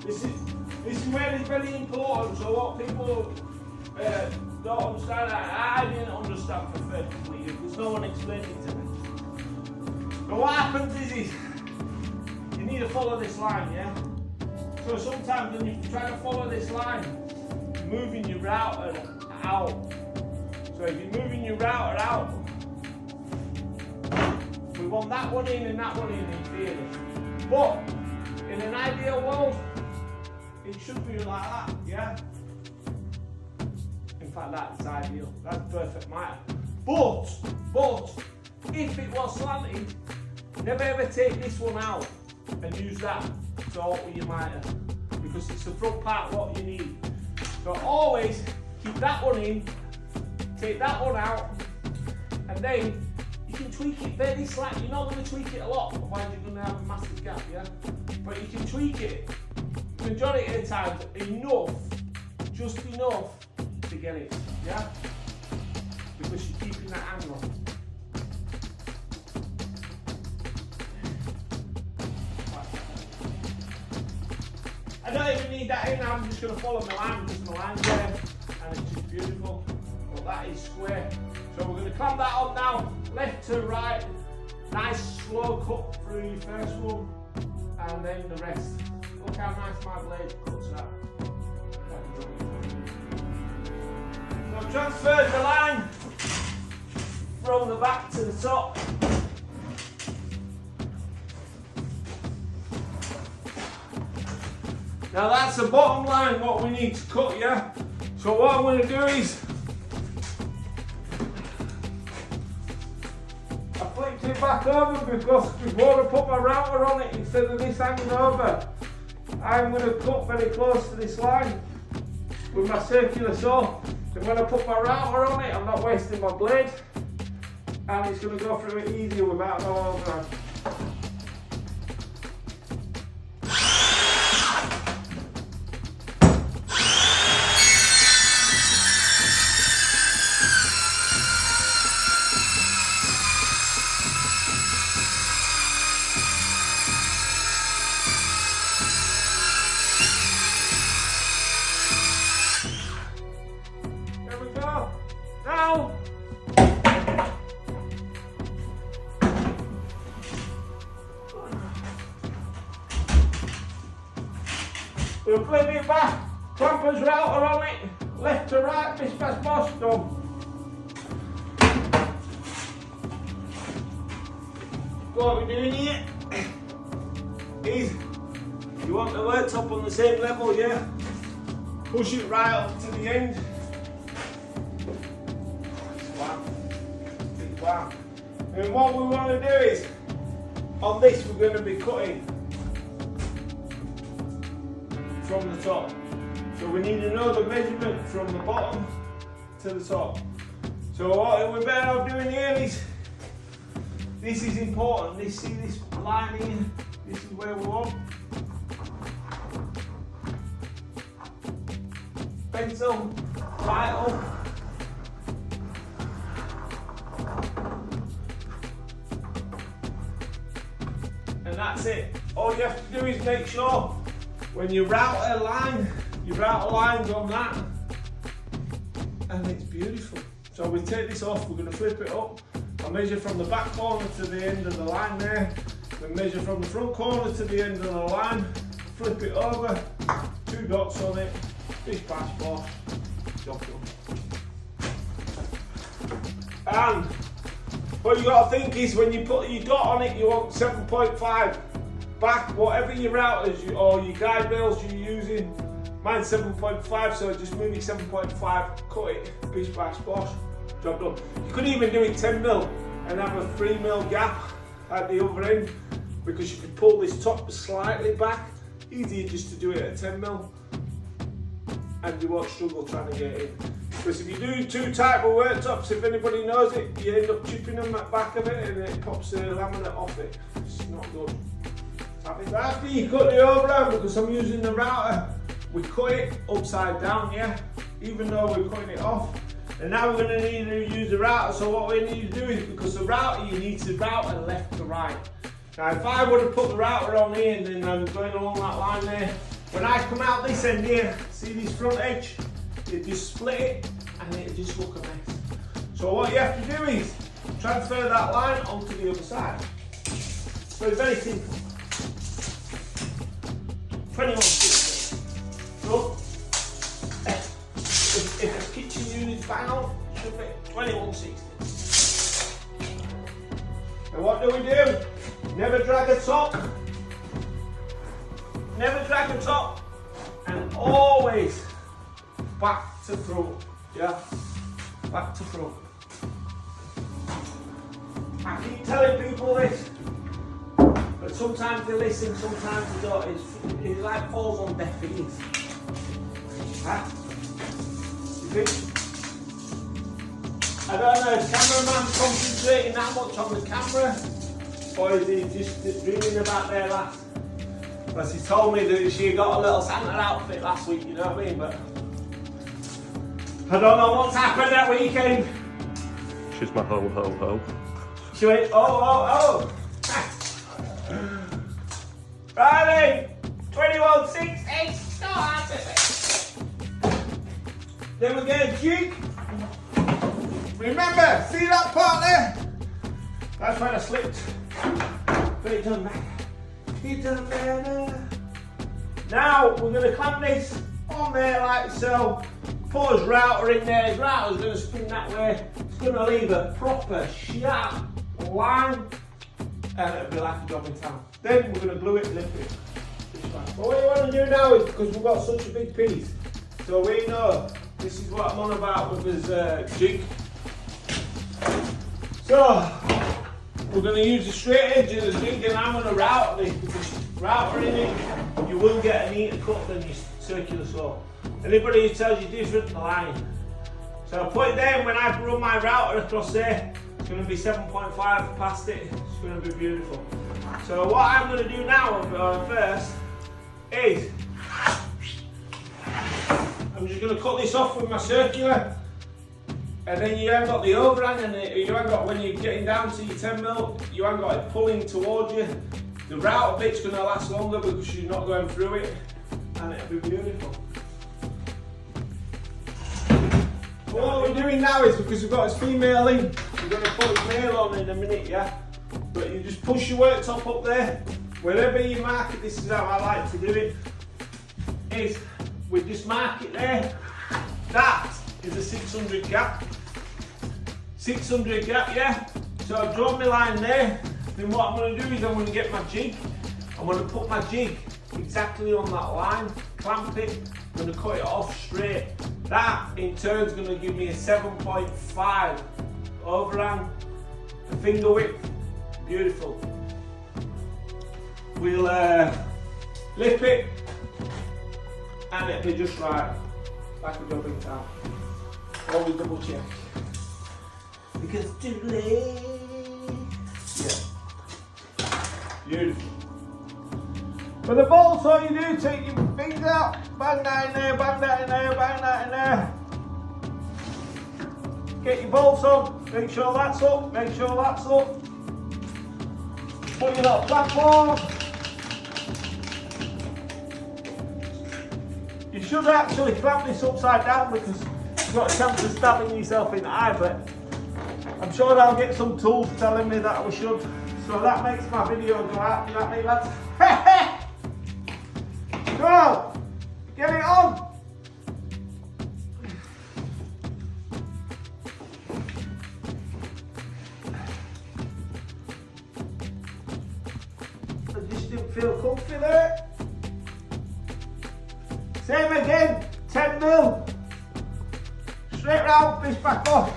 This is where it's very important. So what people don't understand, I didn't understand for 34 years because no one explained it to me. So what happens is you need to follow this line, yeah? So sometimes when you try to follow this line, you're moving your router out. So if you're moving your router out, we want that one in and that one in theory. But in an ideal world, it should be like that, yeah? In fact, that's ideal. That's perfect matter. But if it was slanted, never ever take this one out and use that to alter your miter, because it's the front part what you need. So always keep that one in, take that one out, and then you can tweak it very slightly. You're not going to tweak it a lot, otherwise you're going to have a massive gap, yeah? But you can tweak it, majority of the time, enough, just enough to get it, yeah? Because you're keeping that angle. I don't even need that in, I'm just going to follow my line because my line's there and it's just beautiful. But that is square. So we're going to clamp that on now, left to right, nice slow cut through your first one and then the rest. Look how nice my blade cuts that. So transfer the line from the back to the top. Now that's the bottom line what we need to cut, yeah? So what I'm going to do is I flipped it back over because before I put my router on it, instead of this hanging over, I'm going to cut very close to this line with my circular saw. So when I put my router on it, I'm not wasting my blade and it's going to go through it easier without no overhand. Now, we'll flip it back, clamper's router on it, left to right, bish bash bosh, done. What we're doing here is you want the worktop on the same level, yeah? Push it right up to the end. And what we want to do is, on this we're going to be cutting from the top. So we need to know the measurement from the bottom to the top. So what we're better off doing here is, this is important, see this line here, this is where we want. Pencil, right up. And that's it. All you have to do is make sure when your router line's on that, and it's beautiful. So we take this off, we're going to flip it up. I measure from the back corner to the end of the line there. We measure from the front corner to the end of the line. Flip it over, 2 dots on it, bish bash bosh, job done. And what you got to think is when you put your dot on it, you want 7.5 back, whatever your routers or your guide rails you're using. Mine's 7.5, so just move it 7.5, cut it, bish bash bosh, job done. You could even do it 10mm and have a 3mm gap at the other end, because you could pull this top slightly back. Easier just to do it at 10mm and you won't struggle trying to get in. Because if you do 2 type of worktops, if anybody knows it, you end up chipping them at the back of it and it pops the laminate off it. It's not good. After you cut the overhand, because I'm using the router, we cut it upside down, yeah? Even though we're cutting it off. And now we're going to need to use the router, so what we need to do is, because the router, you need to router left to right. Now if I would have put the router on here and then I'm going along that line there, when I come out this end here, see this front edge? You just split it and it'll just look a mess. So what you have to do is transfer that line onto the other side. So it's very simple. 2160. So if the kitchen unit's bang on, it should be 2160. And what do? Never drag a top. Never drag a top. And always back to front. Yeah? Back to front. I keep telling people this, but sometimes they listen, sometimes they don't. It like falls on deaf ears. Huh? You think? I don't know, is cameraman concentrating that much on the camera, or is he just dreaming about their lass? Because he told me that she got a little Santa outfit last week, you know what I mean? But I don't know what's happened that weekend. She's my ho ho ho. She went, oh. Friday, 21.68, start. Then we get a jig. Remember, see that part there? That's when I slipped. But it doesn't matter. It doesn't matter. Now we're going to clamp this on there like so. Put his router in there. His router's going to spin that way. It's going to leave a proper sharp line. And it'll be like a job in town. Then we're going to glue it, lift it. But what we want to do now is, because we've got such a big piece, so we know this is what I'm on about with his jig. So we're going to use the straight edge of the jig, and I'm going to router this, because router in it, you will get a neater cut than your circular saw. Anybody who tells you different, they're lying. So I put it there, and when I run my router across there, it's going to be 7.5 past it. It's going to be beautiful. So what I'm going to do now first is I'm just going to cut this off with my circular, and then you haven't got the overhang, and you haven't got, when you're getting down to your 10mm, you haven't got it pulling towards you. The router bit's going to last longer because you're not going through it, and it'll be beautiful. What we're doing now is, because we've got his female in, we're going to put his male on in a minute, yeah? But you just push your worktop up there, wherever you mark it. This is how I like to do it, is we just mark it there. That is a 600 gap. 600 gap, yeah? So I've drawn my line there. Then what I'm going to do is I'm going to get my jig. I'm going to put my jig exactly on that line, clamp it, I'm going to cut it off straight. That in turn is going to give me a 7.5 overhang, the finger width, beautiful. We'll lip it and it'll be just right, like a job in town. Always double check, because too late. Yeah, beautiful. For the bolts, all you do, take your fingers out, bang that in there, bang that in there, bang that in there. Get your bolts on, make sure that's up, make sure that's up. Put your little platform. You should actually clamp this upside down, because you've got a chance of stabbing yourself in the eye, but I'm sure I'll get some tools telling me that we should. So that makes my video go out, you know what I mean, lads? Come on, get it on. I just didn't feel comfy there. Same again, 10mm. Straight round, fish back off.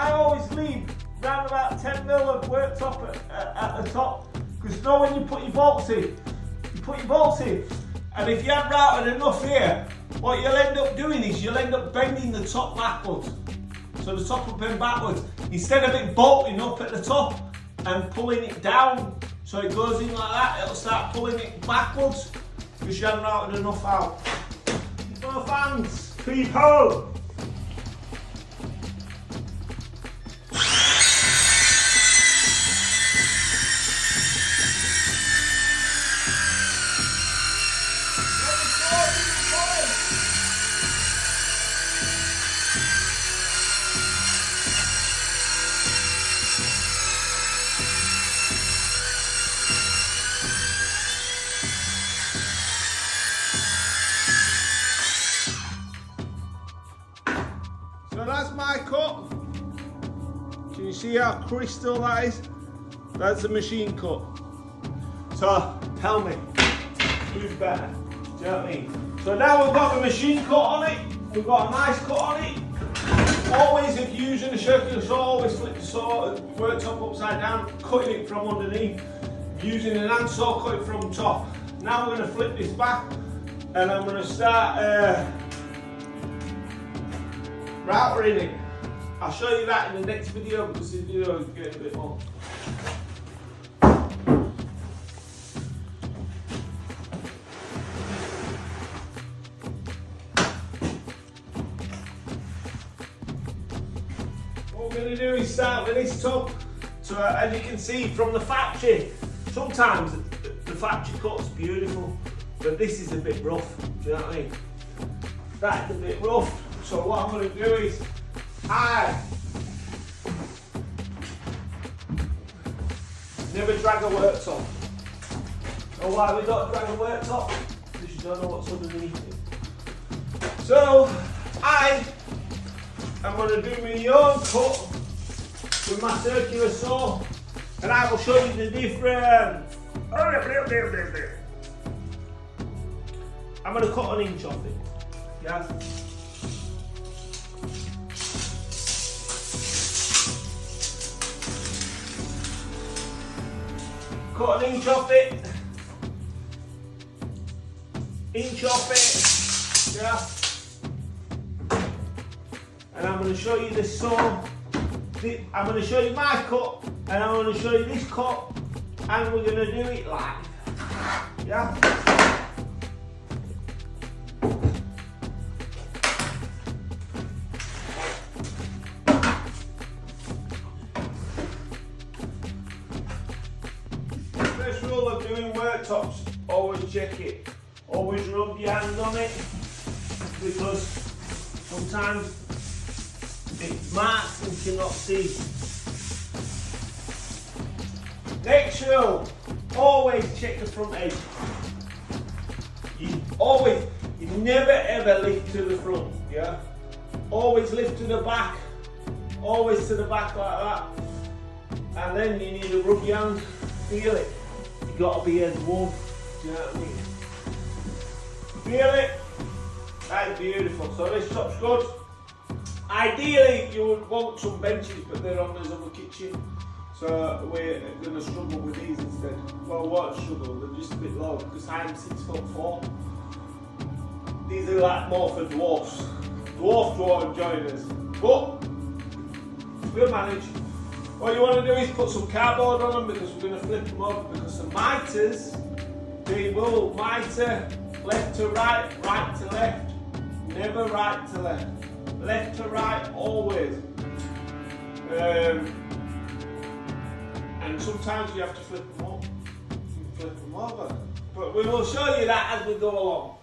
I always leave round about 10 mil of worktop at the top, because you know when you put your bolts in, and if you haven't routed enough here, what you'll end up doing is you'll end up bending the top backwards. So the top will bend backwards. Instead of it bolting up at the top and pulling it down, so it goes in like that, it'll start pulling it backwards because you haven't routed enough out. No fans, people! So that's my cut. Can you see how crystal that is? That's a machine cut. So tell me, who's better? Do you know what I mean? So now we've got the machine cut on it. We've got a nice cut on it. Always, if you're using a circular saw, always flip the saw, worktop upside down, cutting it from underneath. Using an hand saw, cut it from top. Now we're going to flip this back, and I'm going to start routering it. I'll show you that in the next video because this video is getting a bit long. What we're going to do is start with this tub. So as you can see from the factory, sometimes the factory cut's beautiful, but this is a bit rough. Do you know what I mean? That's a bit rough. So what I'm going to do is I never drag a worktop. Know why we don't drag a worktop? Because you don't know what's underneath it. So I am going to do my own cut with my circular saw, and I will show you the difference. I'm going to cut an inch off it. Yeah. Cut an inch off it. Inch off it. Yeah. And I'm going to show you the saw. I'm going to show you my cut, and I'm going to show you this cut, and we're going to do it live. Yeah. First rule of doing worktops, always check it. Always rub your hand on it, because sometimes it marks and you cannot see. Next rule, always check the front edge. You never ever lift to the front, yeah? Always lift to the back, always to the back like that. And then you need to rub your hand, feel it. You gotta be as one, do you know what I mean? Feel it? That's beautiful. So this top's good. Ideally, you would want some benches, but they're on this other kitchen. So we're going to struggle with these instead. Well, what struggle? They're just a bit low because I'm 6'4". These are like more for dwarfs. Dwarfs won't join us, but we'll manage. What you want to do is put some cardboard on them because we're going to flip them over, because the miters, they will miter left to right, right to left, never right to left. Left to right, always. And sometimes you have to flip them up, flip them over. But we will show you that as we go along.